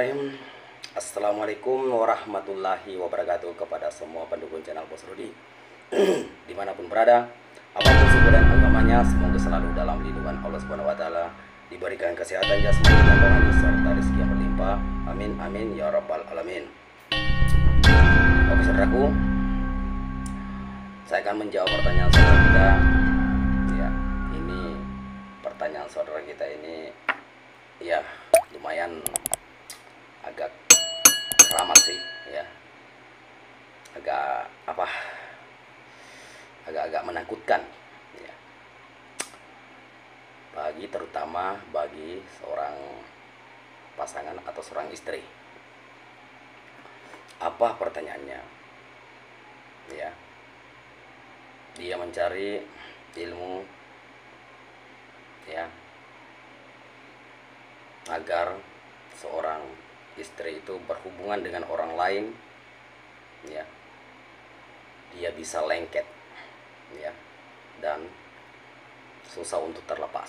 Bismillahirrahmanirrahim. Assalamualaikum warahmatullahi wabarakatuh kepada semua pendukung channel Bos Rudi dimanapun berada, apapun suku dan agamanya, semoga selalu dalam lindungan Allah Subhanahu wa Ta'ala, diberikan kesehatan jasmani dan rohani serta rezeki yang berlimpah. Amin amin ya rabbal alamin. Oke saudaraku, saya akan menjawab pertanyaan saudara kita. Ya, ini pertanyaan saudara kita ini ya lumayan agak keramat sih ya, agak menakutkan ya, terutama bagi seorang pasangan atau seorang istri. Apa pertanyaannya? Ya, dia mencari ilmu ya agar seorang istri itu berhubungan dengan orang lain ya, dia bisa lengket ya dan susah untuk terlepas.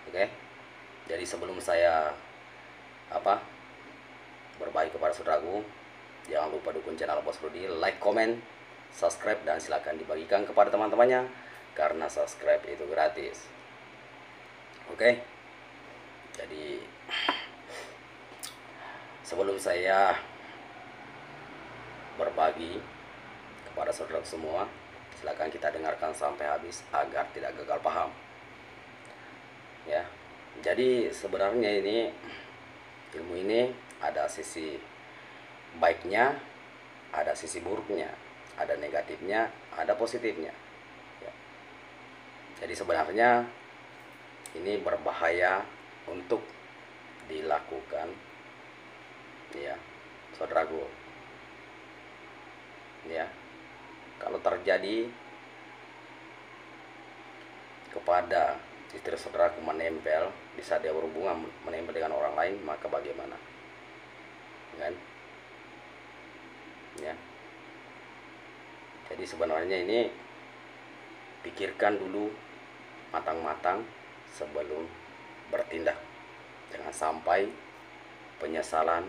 Oke, jadi sebelum saya berbagi kepada saudaraku, jangan lupa dukung channel Bos Rudi, like, comment, subscribe, dan silakan dibagikan kepada teman-temannya karena subscribe itu gratis. Oke, jadi sebelum saya berbagi kepada saudara semua, silakan kita dengarkan sampai habis agar tidak gagal paham. Ya, jadi sebenarnya ini ilmu ini ada sisi baiknya, ada sisi buruknya, ada negatifnya, ada positifnya. Ya. Jadi sebenarnya ini berbahaya untuk dilakukan ya saudaraku ya. Kalau terjadi kepada istri saudaraku menempel, bisa dia berhubungan menempel dengan orang lain, maka bagaimana kan ya. Jadi sebenarnya ini pikirkan dulu matang-matang sebelum bertindak, jangan sampai penyesalan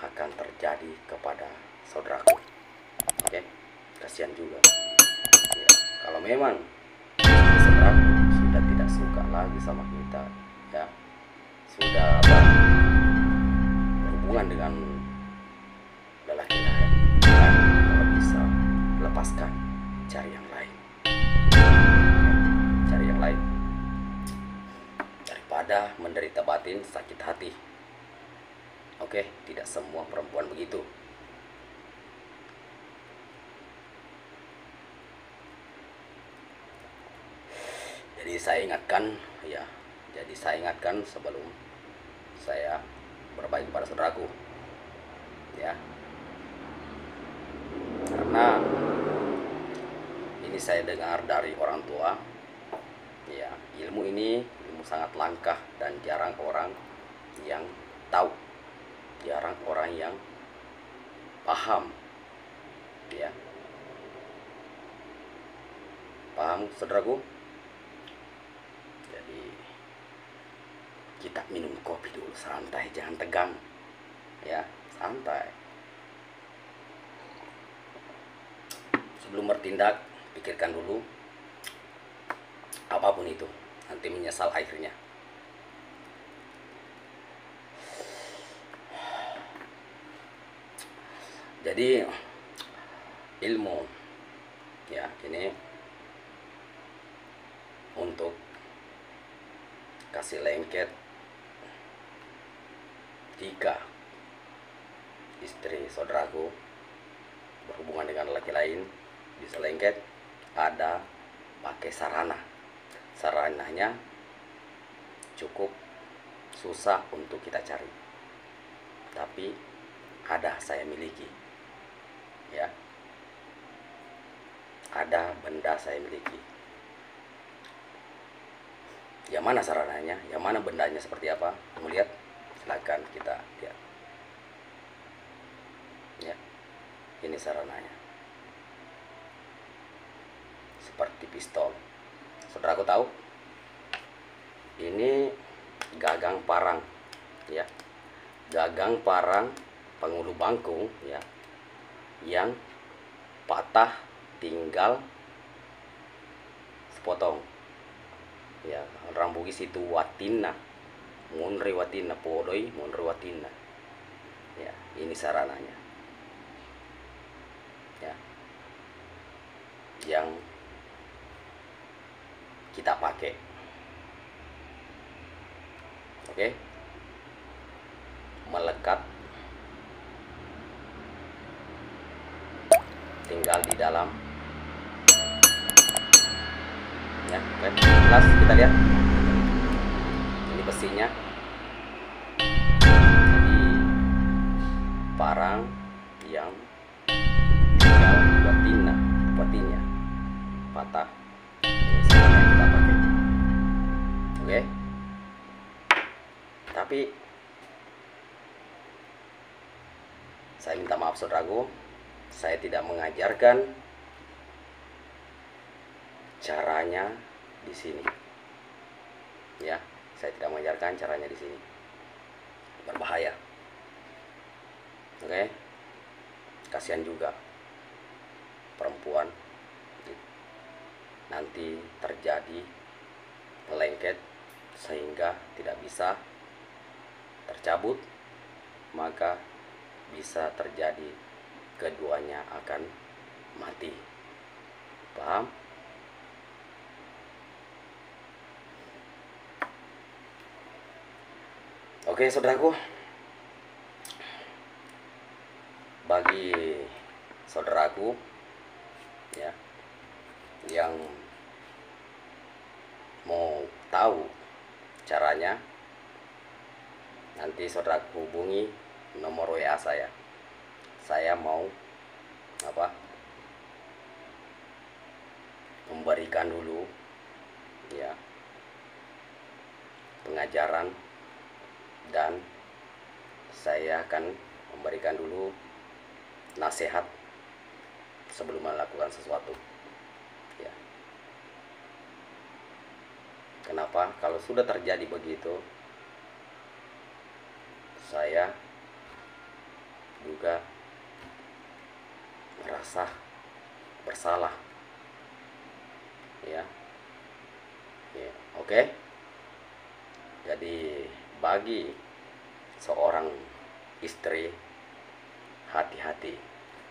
akan terjadi kepada saudaraku. Oke, kasihan juga ya, kalau memang saudaraku sudah tidak suka lagi sama kita ya, sudah berhubungan dengan lelaki lain ya, kalau bisa lepaskan, cari yang lain ya, cari yang lain daripada menderita batin sakit hati. Oke, tidak semua perempuan begitu. Jadi saya ingatkan sebelum saya berbagi pada saudaraku ya, karena ini saya dengar dari orang tua ya, ilmu ini sangat langka dan jarang orang yang tahu, jarang orang yang paham ya. Paham saudaraku? Jadi kita minum kopi dulu, santai, jangan tegang ya, santai. Sebelum bertindak, pikirkan dulu apapun itu, nanti menyesal akhirnya. Jadi ilmu ya ini untuk kasih lengket jika istri saudaraku berhubungan dengan laki lain, bisa lengket, ada pakai sarananya cukup susah untuk kita cari, tapi ada saya miliki ya, ada benda saya miliki. Yang mana sarananya, yang mana bendanya, seperti apa, mau lihat? Silakan kita lihat ya. Ini sarananya seperti pistol. Saudaraku tahu ini gagang parang ya, gagang parang penghulu bangkung ya, yang patah tinggal sepotong ya, orang Bugis itu watina, munri watina podoi, munri watina ya. Ini sarananya ya, yang kita pakai. Oke, melekat tinggal di dalam ya. Oke, jelas kita lihat ini besinya. Jadi parang yang tinggal watinya patah, ini sekarang yang kita pakai. Oke, tapi saya minta maaf saudaraku, saya tidak mengajarkan caranya di sini ya. Saya tidak mengajarkan caranya di sini, berbahaya. Oke, kasihan juga perempuan nanti terjadi melengket sehingga tidak bisa tercabut, maka bisa terjadi keduanya akan mati. Paham? Oke saudaraku, bagi saudaraku ya yang mau tahu caranya, nanti saudaraku hubungi nomor WA saya. Saya mau memberikan dulu ya pengajaran, dan saya akan memberikan dulu nasihat sebelum melakukan sesuatu ya. Kenapa? Kalau sudah terjadi begitu, saya juga merasa bersalah ya. Oke. Jadi bagi seorang istri, hati-hati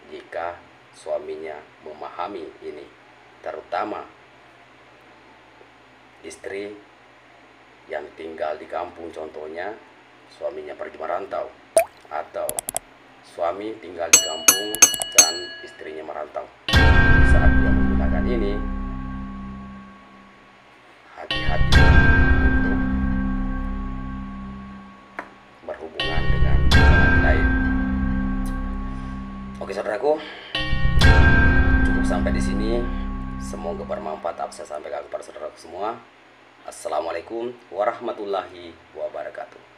jika suaminya memahami ini, terutama istri yang tinggal di kampung, contohnya suaminya pergi merantau, atau suami tinggal di kampung dan istrinya merantau. Di saat dia menggunakan ini, hati-hati untuk berhubungan dengan orang lain. Oke saudaraku, cukup sampai di sini. Semoga bermanfaat apa saya sampaikan kepada saudara semua. Assalamualaikum warahmatullahi wabarakatuh.